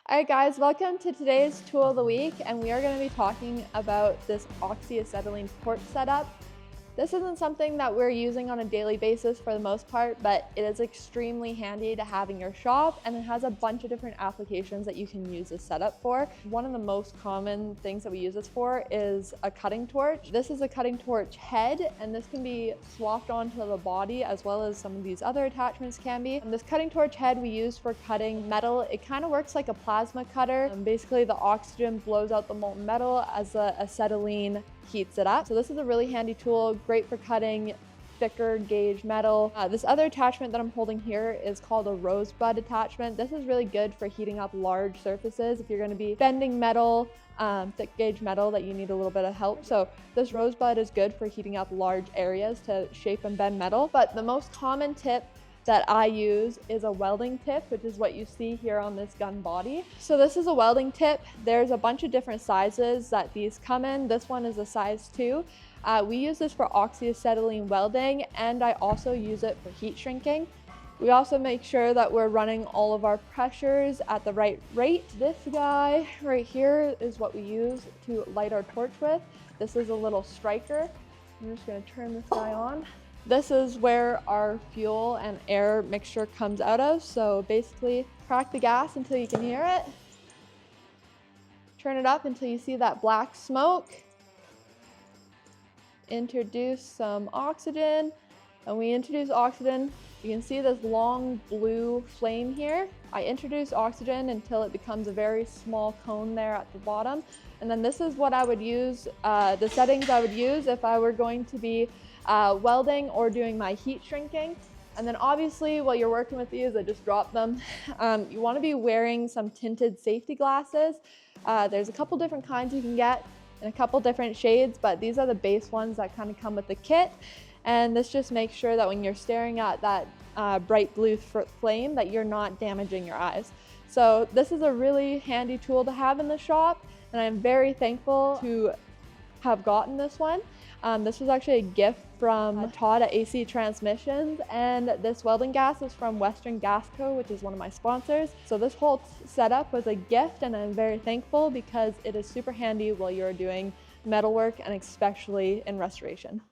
All right, guys, welcome to today's tool of the week, and we are going to be talking about this oxy-acetylene torch setup. This isn't something that we're using on a daily basis for the most part, but it is extremely handy to have in your shop, and it has a bunch of different applications that you can use this setup for. One of the most common things that we use this for is a cutting torch. This is a cutting torch head, and this can be swapped onto the body as well as some of these other attachments can be. And this cutting torch head we use for cutting metal. It kind of works like a plasma cutter. Basically, the oxygen blows out the molten metal as the acetylene heats it up. So this is a really handy tool, great for cutting thicker gauge metal. This other attachment that I'm holding here is called a rosebud attachment. This is really good for heating up large surfaces if you're going to be bending metal, thick gauge metal that you need a little bit of help. So this rosebud is good for heating up large areas to shape and bend metal. But the most common tip that I use is a welding tip, which is what you see here on this gun body. So this is a welding tip. There's a bunch of different sizes that these come in. This one is a size 2. We use this for oxy-acetylene welding, and I also use it for heat shrinking. We also make sure that we're running all of our pressures at the right rate. This guy right here is what we use to light our torch with. This is a little striker. I'm just gonna turn this guy on. This is where our fuel and air mixture comes out of. So basically, crack the gas until you can hear it. Turn it up until you see that black smoke. Introduce some oxygen. And we introduce oxygen. You can see this long blue flame here. I introduce oxygen until it becomes a very small cone there at the bottom. And then this is what I would use, the settings I would use if I were going to be welding or doing my heat shrinking. And then obviously while you're working with these, I just dropped them. You want to be wearing some tinted safety glasses. There's a couple different kinds you can get in a couple different shades, but these are the base ones that kind of come with the kit. And this just makes sure that when you're staring at that bright blue flame that you're not damaging your eyes. So this is a really handy tool to have in the shop, and I'm very thankful to have gotten this one. This was actually a gift from Todd at AC Transmissions, and this welding gas is from Western Gas Co., which is one of my sponsors. So this whole setup was a gift, and I'm very thankful because it is super handy while you're doing metalwork and especially in restoration.